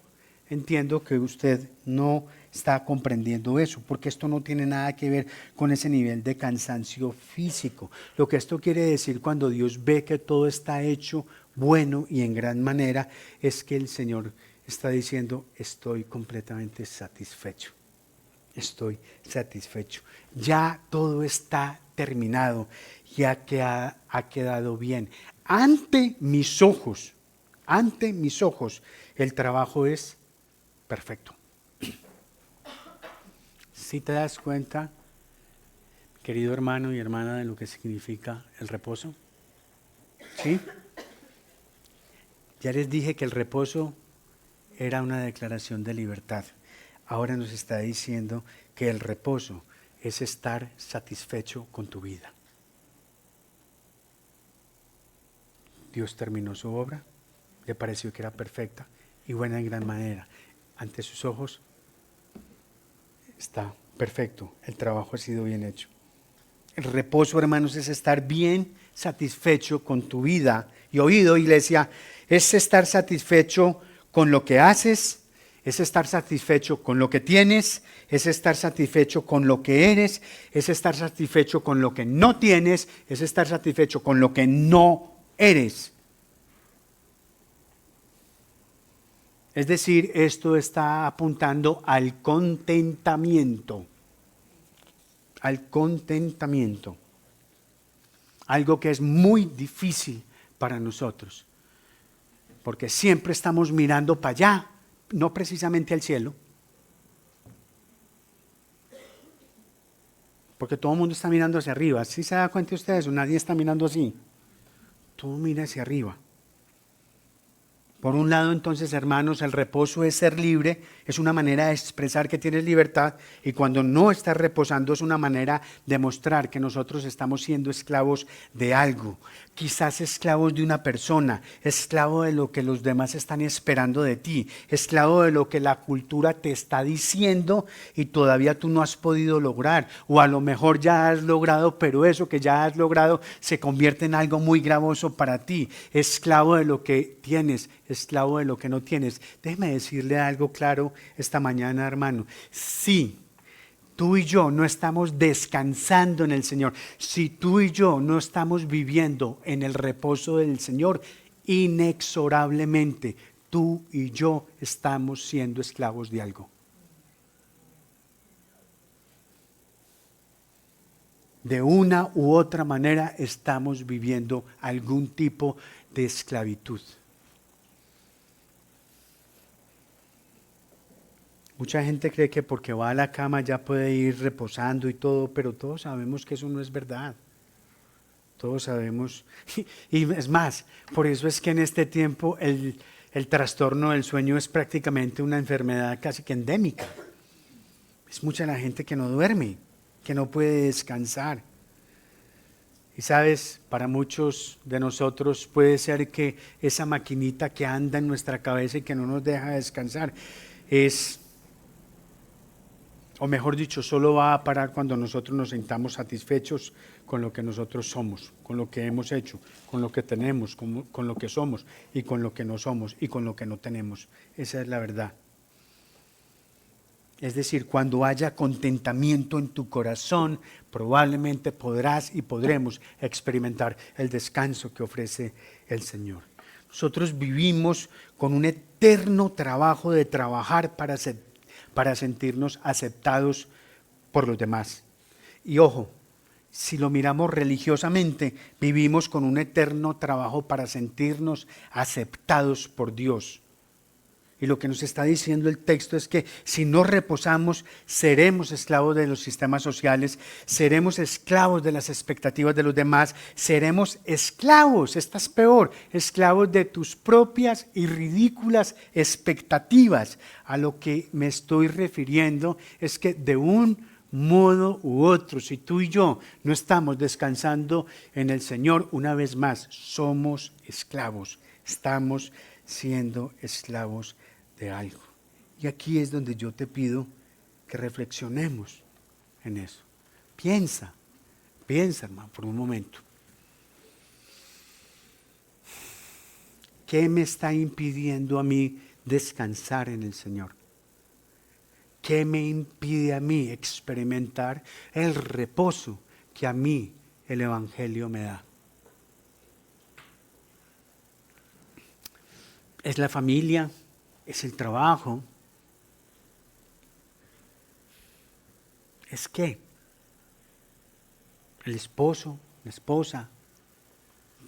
entiendo que usted no está comprendiendo eso, porque esto no tiene nada que ver con ese nivel de cansancio físico. Lo que esto quiere decir cuando Dios ve que todo está hecho bueno y en gran manera, es que el Señor está diciendo: estoy completamente satisfecho. estoy satisfecho. Ya todo está terminado, ya que ha quedado bien. Ante mis ojos, el trabajo es perfecto. ¿Sí te das cuenta, querido hermano y hermana, de lo que significa el reposo? ¿Sí? Ya les dije que el reposo era una declaración de libertad. Ahora nos está diciendo que el reposo es estar satisfecho con tu vida. Dios terminó su obra, le pareció que era perfecta y buena en gran manera. Ante sus ojos está perfecto, el trabajo ha sido bien hecho. El reposo, hermanos, es estar bien satisfecho con tu vida. Y oído, iglesia, es estar satisfecho con lo que haces, es estar satisfecho con lo que tienes, es estar satisfecho con lo que eres, es estar satisfecho con lo que no tienes, es estar satisfecho con lo que no eres. Es decir, esto está apuntando al contentamiento. Al contentamiento. Algo que es muy difícil para nosotros. Porque siempre estamos mirando para allá, no precisamente al cielo. Porque todo el mundo está mirando hacia arriba. ¿Sí se da cuenta ustedes? Nadie está mirando así. Todo mira hacia arriba. Por un lado, entonces, hermanos, el reposo es ser libre, es una manera de expresar que tienes libertad, y cuando no estás reposando es una manera de mostrar que nosotros estamos siendo esclavos de algo, quizás esclavos de una persona, esclavo de lo que los demás están esperando de ti, esclavo de lo que la cultura te está diciendo y todavía tú no has podido lograr, o a lo mejor ya has logrado, pero eso que ya has logrado se convierte en algo muy gravoso para ti, esclavo de lo que tienes, esclavo de lo que no tienes. Déjeme decirle algo claro esta mañana, hermano. Si tú y yo no estamos descansando en el Señor, si tú y yo no estamos viviendo en el reposo del Señor, inexorablemente tú y yo estamos siendo esclavos de algo. De una u otra manera estamos viviendo algún tipo de esclavitud. Mucha gente cree que porque va a la cama ya puede ir reposando y todo, pero todos sabemos que eso no es verdad. Todos sabemos. Y es más, por eso es que en este tiempo el trastorno del sueño es prácticamente una enfermedad casi que endémica. Es mucha la gente que no duerme, que no puede descansar. Y sabes, para muchos de nosotros puede ser que esa maquinita que anda en nuestra cabeza y que no nos deja descansar o mejor dicho, solo va a parar cuando nosotros nos sintamos satisfechos con lo que nosotros somos, con lo que hemos hecho, con lo que tenemos, con lo que somos y con lo que no somos y con lo que no tenemos. Esa es la verdad. Es decir, cuando haya contentamiento en tu corazón, probablemente podrás y podremos experimentar el descanso que ofrece el Señor. Nosotros vivimos con un eterno trabajo de trabajar para sentirnos aceptados por los demás. Y ojo, si lo miramos religiosamente, vivimos con un eterno trabajo para sentirnos aceptados por Dios. Y lo que nos está diciendo el texto es que si no reposamos, seremos esclavos de los sistemas sociales, seremos esclavos de las expectativas de los demás, seremos esclavos, estás peor, esclavos de tus propias y ridículas expectativas. A lo que me estoy refiriendo es que de un modo u otro, si tú y yo no estamos descansando en el Señor, una vez más, somos esclavos, estamos siendo esclavos de algo. Y aquí es donde yo te pido que reflexionemos en eso. Piensa, hermano, por un momento. ¿Qué me está impidiendo a mí descansar en el Señor? ¿Qué me impide a mí experimentar el reposo que a mí el Evangelio me da? ¿Es la familia? ¿Es el trabajo? es ¿qué? El esposo, la esposa,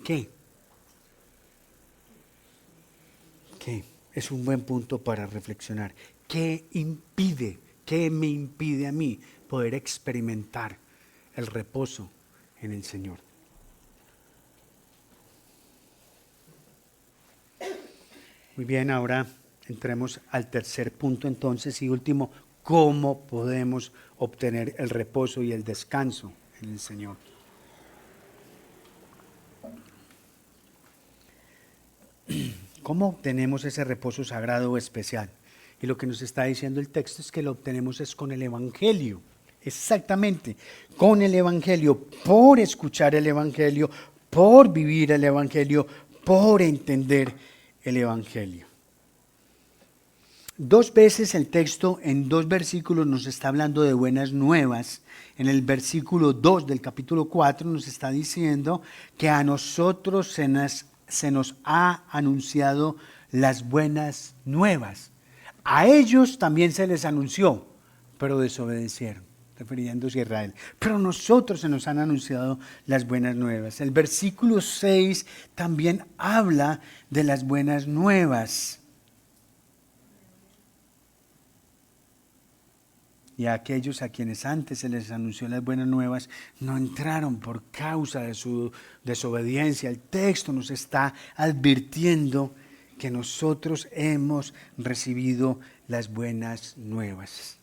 ¿qué? ¿Qué? Es un buen punto para reflexionar. ¿Qué me impide a mí poder experimentar el reposo en el Señor? Muy bien, ahora entremos al tercer punto entonces y último, ¿cómo podemos obtener el reposo y el descanso en el Señor? ¿Cómo obtenemos ese reposo sagrado o especial? Y lo que nos está diciendo el texto es que lo obtenemos es con el Evangelio. Exactamente, con el Evangelio, por escuchar el Evangelio, por vivir el Evangelio, por entender el Evangelio. Dos veces el texto en dos versículos nos está hablando de buenas nuevas. En el versículo 2 del capítulo 4 nos está diciendo que a nosotros se nos ha anunciado las buenas nuevas. A ellos también se les anunció, pero desobedecieron, refiriéndose a Israel. Pero a nosotros se nos han anunciado las buenas nuevas. El versículo 6 también habla de las buenas nuevas. Y a aquellos a quienes antes se les anunció las buenas nuevas no entraron por causa de su desobediencia. El texto nos está advirtiendo que nosotros hemos recibido las buenas nuevas.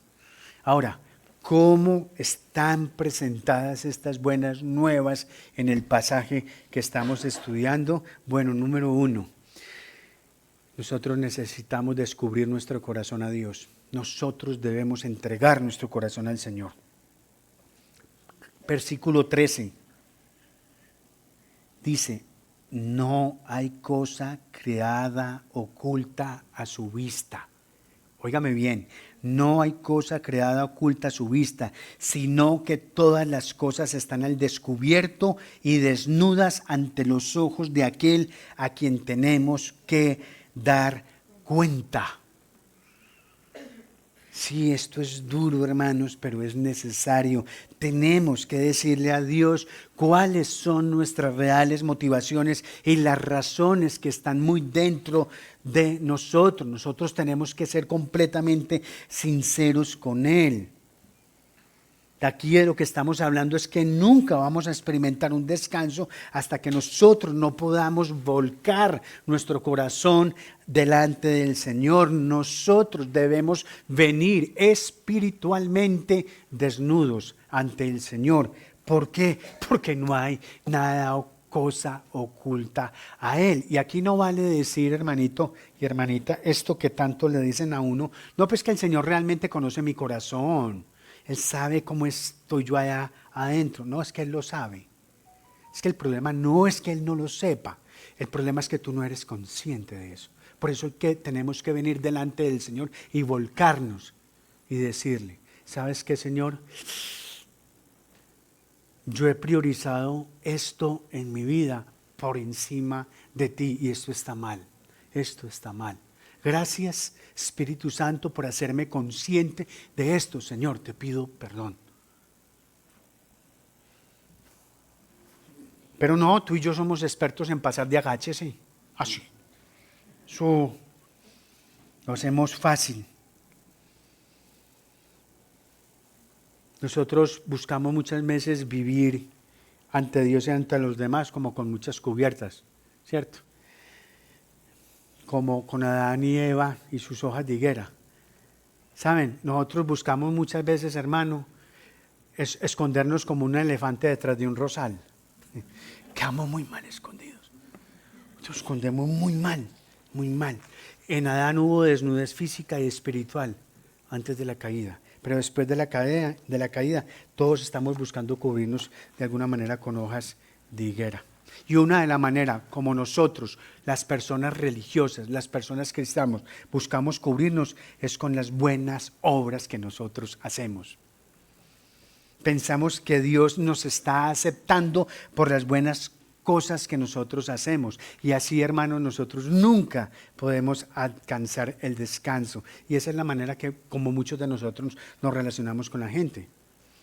Ahora, ¿cómo están presentadas estas buenas nuevas en el pasaje que estamos estudiando? Bueno, número 1, nosotros necesitamos descubrir nuestro corazón a Dios. Nosotros debemos entregar nuestro corazón al Señor. Versículo 13 dice, no hay cosa creada oculta a su vista. Óigame bien, no hay cosa creada oculta a su vista, sino que todas las cosas están al descubierto y desnudas ante los ojos de aquel a quien tenemos que dar cuenta. Sí, esto es duro, hermanos, pero es necesario. Tenemos que decirle a Dios cuáles son nuestras reales motivaciones y las razones que están muy dentro de nosotros. Nosotros tenemos que ser completamente sinceros con Él. Aquí de lo que estamos hablando es que nunca vamos a experimentar un descanso hasta que nosotros no podamos volcar nuestro corazón delante del Señor. Nosotros debemos venir espiritualmente desnudos ante el Señor. ¿Por qué? Porque no hay nada cosa oculta a Él. Y aquí no vale decir, hermanito y hermanita, esto que tanto le dicen a uno. No, pues que el Señor realmente conoce mi corazón. Él sabe cómo estoy yo allá adentro. No, es que Él lo sabe. Es que el problema no es que Él no lo sepa. El problema es que tú no eres consciente de eso. Por eso es que tenemos que venir delante del Señor y volcarnos y decirle, ¿sabes qué, Señor? Yo he priorizado esto en mi vida por encima de ti y esto está mal. Esto está mal. Gracias, Espíritu Santo, por hacerme consciente de esto, Señor, te pido perdón. Pero no, tú y yo somos expertos en pasar de agáchese, así. Eso lo hacemos fácil. Nosotros buscamos muchas veces vivir ante Dios y ante los demás como con muchas cubiertas, ¿cierto? Como con Adán y Eva y sus hojas de higuera. ¿Saben? Nosotros buscamos muchas veces, hermano, escondernos como un elefante detrás de un rosal. Quedamos muy mal escondidos. Nos escondemos muy mal, muy mal. En Adán hubo desnudez física y espiritual antes de la caída. Pero después de la caída, todos estamos buscando cubrirnos de alguna manera con hojas de higuera. Y una de las maneras como nosotros, las personas religiosas, las personas cristianas, buscamos cubrirnos es con las buenas obras que nosotros hacemos. Pensamos que Dios nos está aceptando por las buenas cosas que nosotros hacemos. Y así, hermanos, nosotros nunca podemos alcanzar el descanso. Y esa es la manera que, como muchos de nosotros, nos relacionamos con la gente.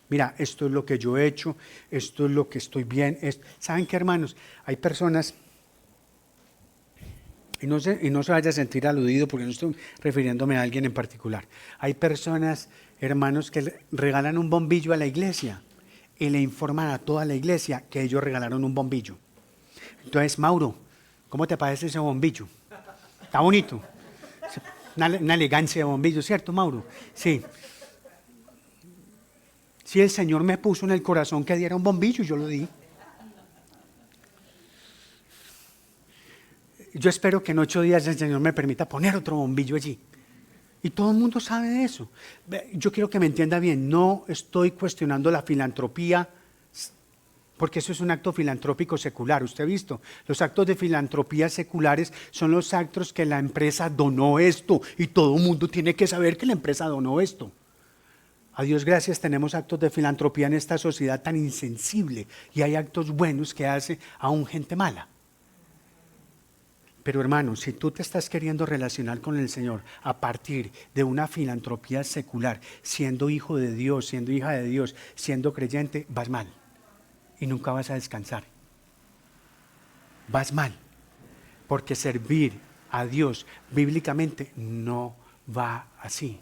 Mira, esto es lo que yo he hecho, esto es lo que estoy bien. ¿Saben qué, hermanos? Hay personas, y no se vaya a sentir aludido porque no estoy refiriéndome a alguien en particular. Hay personas, hermanos, que le regalan un bombillo a la iglesia y le informan a toda la iglesia que ellos regalaron un bombillo. Entonces, Mauro, ¿cómo te parece ese bombillo? Está bonito. Una elegancia de bombillo, ¿cierto, Mauro? Sí. Sí, el Señor me puso en el corazón que diera un bombillo y yo lo di. Yo espero que en 8 días el Señor me permita poner otro bombillo allí. Y todo el mundo sabe de eso. Yo quiero que me entienda bien, no estoy cuestionando la filantropía, porque eso es un acto filantrópico secular. Usted ha visto, los actos de filantropía seculares son los actos que la empresa donó esto y todo el mundo tiene que saber que la empresa donó esto. A Dios gracias tenemos actos de filantropía en esta sociedad tan insensible y hay actos buenos que hace aún gente mala. Pero hermano, si tú te estás queriendo relacionar con el Señor a partir de una filantropía secular, siendo hijo de Dios, siendo hija de Dios, siendo creyente, vas mal y nunca vas a descansar. Vas mal, porque servir a Dios bíblicamente no va así.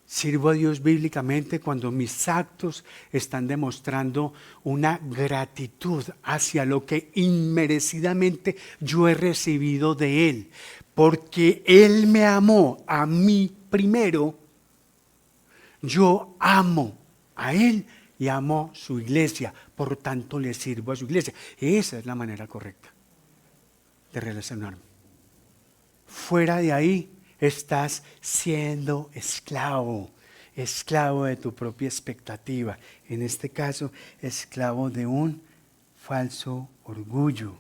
Sirvo a Dios bíblicamente cuando mis actos están demostrando una gratitud hacia lo que inmerecidamente yo he recibido de Él. Porque Él me amó a mí primero, yo amo a Él y amo su iglesia. Por tanto, le sirvo a su iglesia. Esa es la manera correcta de relacionarme. Fuera de ahí, estás siendo esclavo de tu propia expectativa. En este caso, esclavo de un falso orgullo.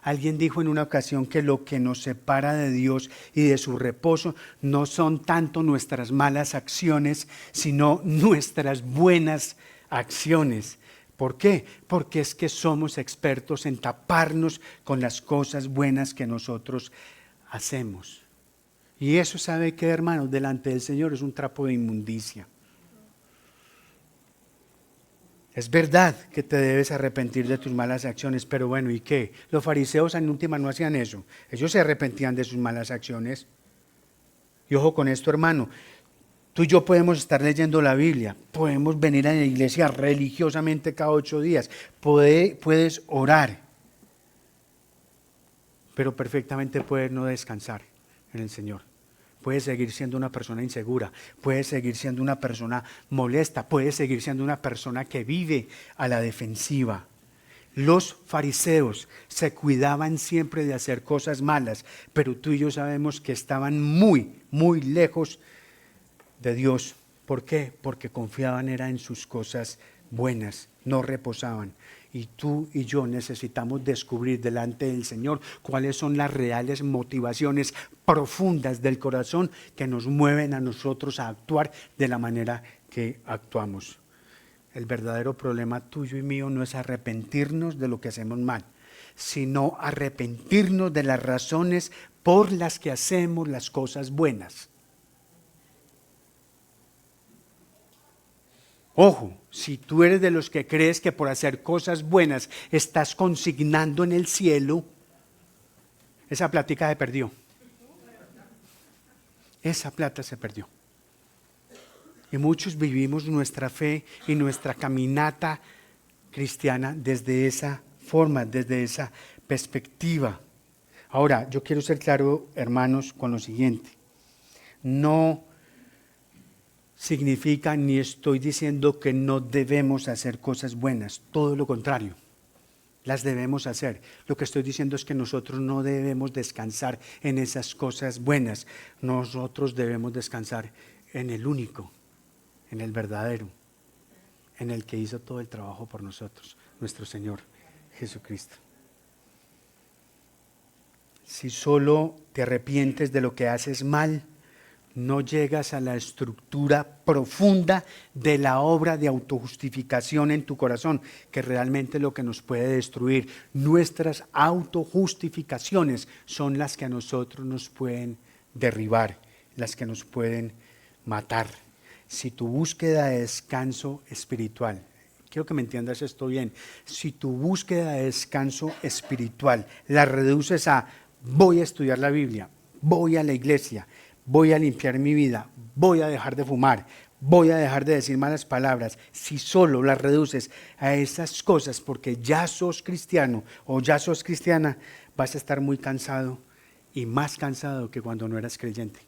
Alguien dijo en una ocasión que lo que nos separa de Dios y de su reposo no son tanto nuestras malas acciones, sino nuestras buenas acciones. ¿Por qué? Porque es que somos expertos en taparnos con las cosas buenas que nosotros hacemos. Y eso, ¿sabe qué, hermanos? Delante del Señor es un trapo de inmundicia. Es verdad que te debes arrepentir de tus malas acciones, pero bueno, ¿y qué? Los fariseos en última no hacían eso. Ellos se arrepentían de sus malas acciones. Y ojo con esto, hermano. Tú y yo podemos estar leyendo la Biblia, podemos venir a la iglesia religiosamente cada 8 días, puedes orar, pero perfectamente puedes no descansar en el Señor. Puedes seguir siendo una persona insegura, puedes seguir siendo una persona molesta, puedes seguir siendo una persona que vive a la defensiva. Los fariseos se cuidaban siempre de hacer cosas malas, pero tú y yo sabemos que estaban muy, muy lejos de Dios. ¿Por qué? Porque confiaban era en sus cosas buenas, no reposaban. Y tú y yo necesitamos descubrir delante del Señor cuáles son las reales motivaciones profundas del corazón que nos mueven a nosotros a actuar de la manera que actuamos. El verdadero problema tuyo y mío no es arrepentirnos de lo que hacemos mal, sino arrepentirnos de las razones por las que hacemos las cosas buenas. Ojo, si tú eres de los que crees que por hacer cosas buenas estás consignando en el cielo, esa plática se perdió. Esa plata se perdió. Y muchos vivimos nuestra fe y nuestra caminata cristiana desde esa forma, desde esa perspectiva. Ahora, yo quiero ser claro, hermanos, con lo siguiente. No significa, ni estoy diciendo que no debemos hacer cosas buenas, todo lo contrario, las debemos hacer. Lo que estoy diciendo es que nosotros no debemos descansar en esas cosas buenas, nosotros debemos descansar en el único, en el verdadero, en el que hizo todo el trabajo por nosotros, nuestro Señor Jesucristo. Si solo te arrepientes de lo que haces mal, no llegas a la estructura profunda de la obra de autojustificación en tu corazón, que realmente es lo que nos puede destruir. Nuestras autojustificaciones son las que a nosotros nos pueden derribar, las que nos pueden matar. Si tu búsqueda de descanso espiritual, quiero que me entiendas esto bien, si tu búsqueda de descanso espiritual la reduces a voy a estudiar la Biblia, voy a la iglesia, voy a limpiar mi vida, voy a dejar de fumar, voy a dejar de decir malas palabras, si solo las reduces a esas cosas porque ya sos cristiano o ya sos cristiana, vas a estar muy cansado y más cansado que cuando no eras creyente.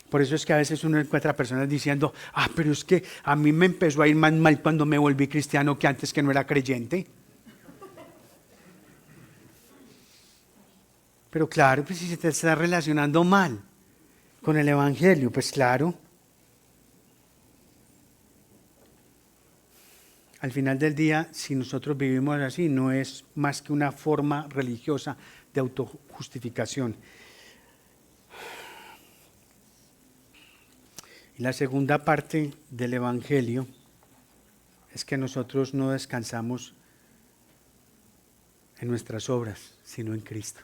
Por eso es que a veces uno encuentra personas diciendo, pero es que a mí me empezó a ir más mal cuando me volví cristiano que antes que no era creyente. Pero claro, pues si se te está relacionando mal con el Evangelio, pues claro. Al final del día, si nosotros vivimos así, no es más que una forma religiosa de autojustificación. Y la segunda parte del Evangelio es que nosotros no descansamos en nuestras obras, sino en Cristo.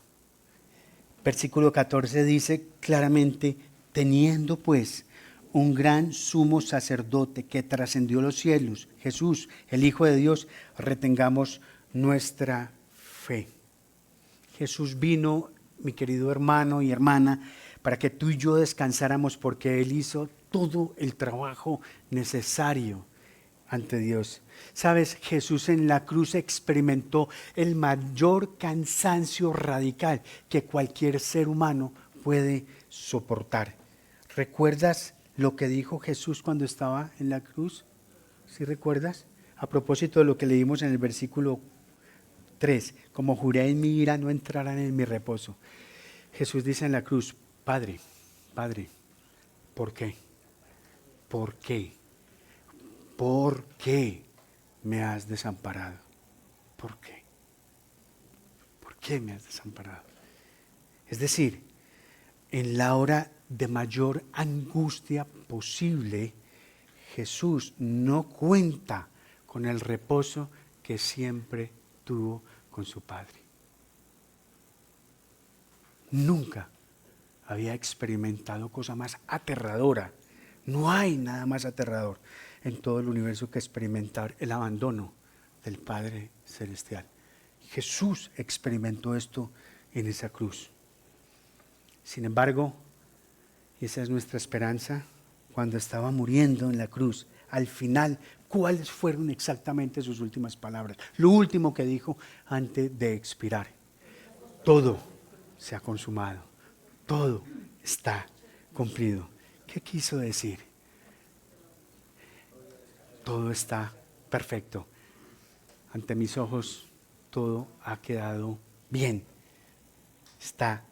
Versículo 14 dice claramente, teniendo pues un gran sumo sacerdote que trascendió los cielos, Jesús, el Hijo de Dios, retengamos nuestra fe. Jesús vino, mi querido hermano y hermana, para que tú y yo descansáramos porque Él hizo todo el trabajo necesario ante Dios. Sabes, Jesús en la cruz experimentó el mayor cansancio radical que cualquier ser humano puede soportar. ¿Recuerdas lo que dijo Jesús cuando estaba en la cruz? ¿Sí recuerdas? A propósito de lo que leímos en el versículo 3, como juré en mi ira no entrarán en mi reposo. Jesús dice en la cruz, Padre, ¿por qué? ¿Por qué? ¿Por qué me has desamparado? ¿Por qué? ¿Por qué me has desamparado? Es decir, en la hora de mayor angustia posible, Jesús no cuenta con el reposo que siempre tuvo con su Padre. Nunca había experimentado cosa más aterradora. No hay nada más aterrador en todo el universo que experimentar el abandono del Padre Celestial. Jesús experimentó esto en esa cruz. Sin embargo, y esa es nuestra esperanza, cuando estaba muriendo en la cruz, al final, ¿cuáles fueron exactamente sus últimas palabras? Lo último que dijo antes de expirar. Todo se ha consumado, todo está cumplido. ¿Qué quiso decir? Todo está perfecto. Ante mis ojos todo ha quedado bien. Está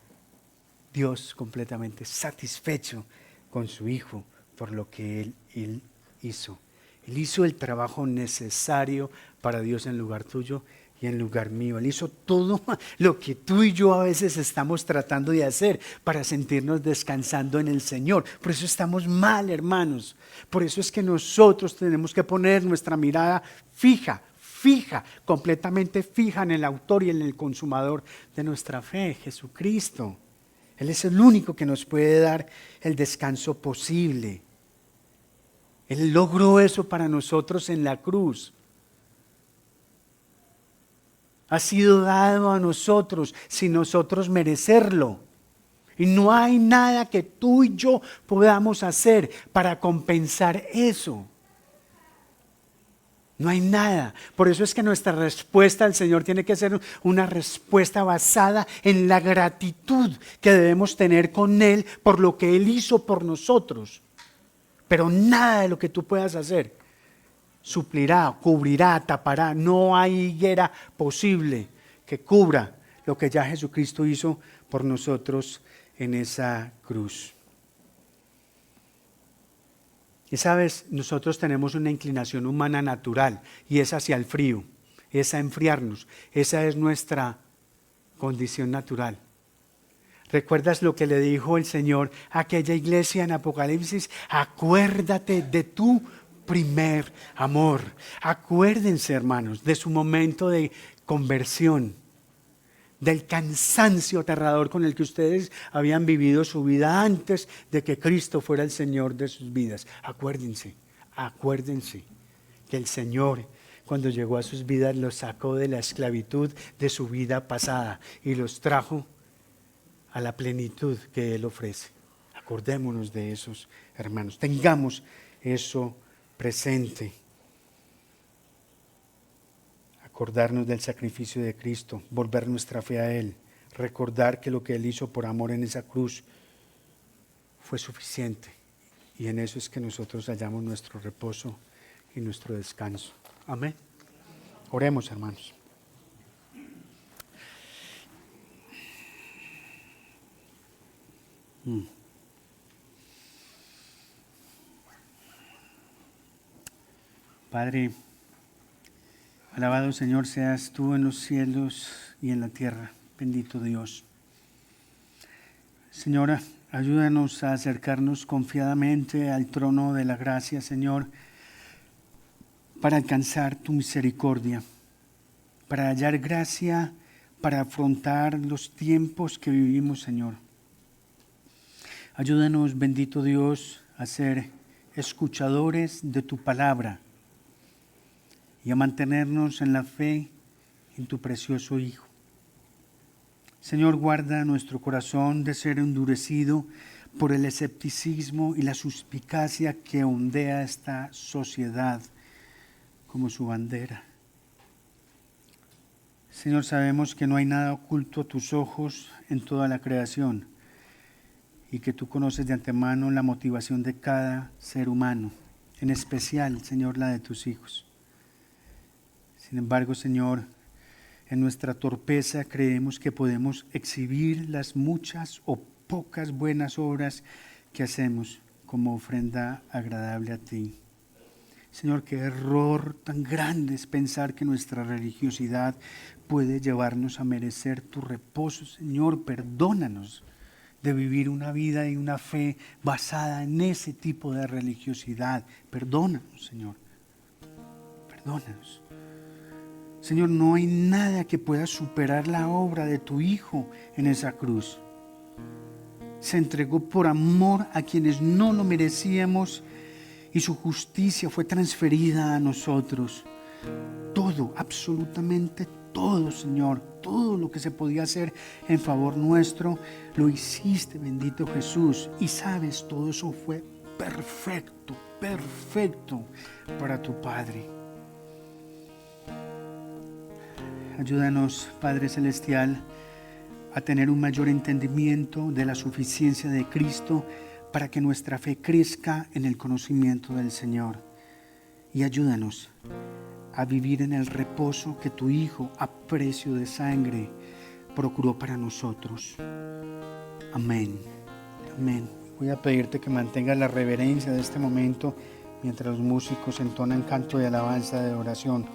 Dios completamente satisfecho con su Hijo por lo que Él hizo. Él hizo el trabajo necesario para Dios en lugar tuyo y en lugar mío. Él hizo todo lo que tú y yo a veces estamos tratando de hacer para sentirnos descansando en el Señor. Por eso estamos mal, hermanos. Por eso es que nosotros tenemos que poner nuestra mirada fija, completamente fija en el autor y en el consumador de nuestra fe, Jesucristo. Él es el único que nos puede dar el descanso posible. Él logró eso para nosotros en la cruz. Ha sido dado a nosotros sin nosotros merecerlo. Y no hay nada que tú y yo podamos hacer para compensar eso. No hay nada. Por eso es que nuestra respuesta al Señor tiene que ser una respuesta basada en la gratitud que debemos tener con Él por lo que Él hizo por nosotros. Pero nada de lo que tú puedas hacer suplirá, cubrirá, tapará. No hay higuera posible que cubra lo que ya Jesucristo hizo por nosotros en esa cruz. Y sabes, nosotros tenemos una inclinación humana natural y es hacia el frío, es a enfriarnos. Esa es nuestra condición natural. ¿Recuerdas lo que le dijo el Señor a aquella iglesia en Apocalipsis? Acuérdate de tu primer amor. Acuérdense, hermanos, de su momento de conversión. del cansancio aterrador con el que ustedes habían vivido su vida antes de que Cristo fuera el Señor de sus vidas. Acuérdense que el Señor, cuando llegó a sus vidas, los sacó de la esclavitud de su vida pasada y los trajo a la plenitud que Él ofrece. Acordémonos de esos hermanos, tengamos eso presente. Acordarnos del sacrificio de Cristo, volver nuestra fe a Él, recordar que lo que Él hizo por amor en esa cruz fue suficiente. Y en eso es que nosotros hallamos nuestro reposo y nuestro descanso. Amén. Oremos, hermanos. Padre, alabado Señor seas tú en los cielos y en la tierra, bendito Dios. Señora, ayúdanos a acercarnos confiadamente al trono de la gracia, Señor, para alcanzar tu misericordia, para hallar gracia, para afrontar los tiempos que vivimos, Señor. Ayúdanos, bendito Dios, a ser escuchadores de tu palabra y a mantenernos en la fe en tu precioso Hijo. Señor, guarda nuestro corazón de ser endurecido por el escepticismo y la suspicacia que ondea esta sociedad como su bandera. Señor, sabemos que no hay nada oculto a tus ojos en toda la creación y que tú conoces de antemano la motivación de cada ser humano, en especial, Señor, la de tus hijos. Sin embargo, Señor, en nuestra torpeza creemos que podemos exhibir las muchas o pocas buenas obras que hacemos como ofrenda agradable a ti. Señor, qué error tan grande es pensar que nuestra religiosidad puede llevarnos a merecer tu reposo. Señor, perdónanos de vivir una vida y una fe basada en ese tipo de religiosidad. Perdónanos, Señor. Perdónanos. Señor, no hay nada que pueda superar la obra de tu Hijo en esa cruz. Se entregó por amor a quienes no lo merecíamos y su justicia fue transferida a nosotros. Todo, absolutamente todo, Señor, todo lo que se podía hacer en favor nuestro, lo hiciste, bendito Jesús. Y sabes, todo eso fue perfecto, perfecto para tu Padre. Ayúdanos, Padre Celestial, a tener un mayor entendimiento de la suficiencia de Cristo para que nuestra fe crezca en el conocimiento del Señor. Y ayúdanos a vivir en el reposo que tu Hijo, a precio de sangre, procuró para nosotros. Amén. Amén. Voy a pedirte que mantengas la reverencia de este momento mientras los músicos entonan canto de alabanza, de oración,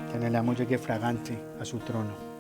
que anhelamos llegue fragante a su trono.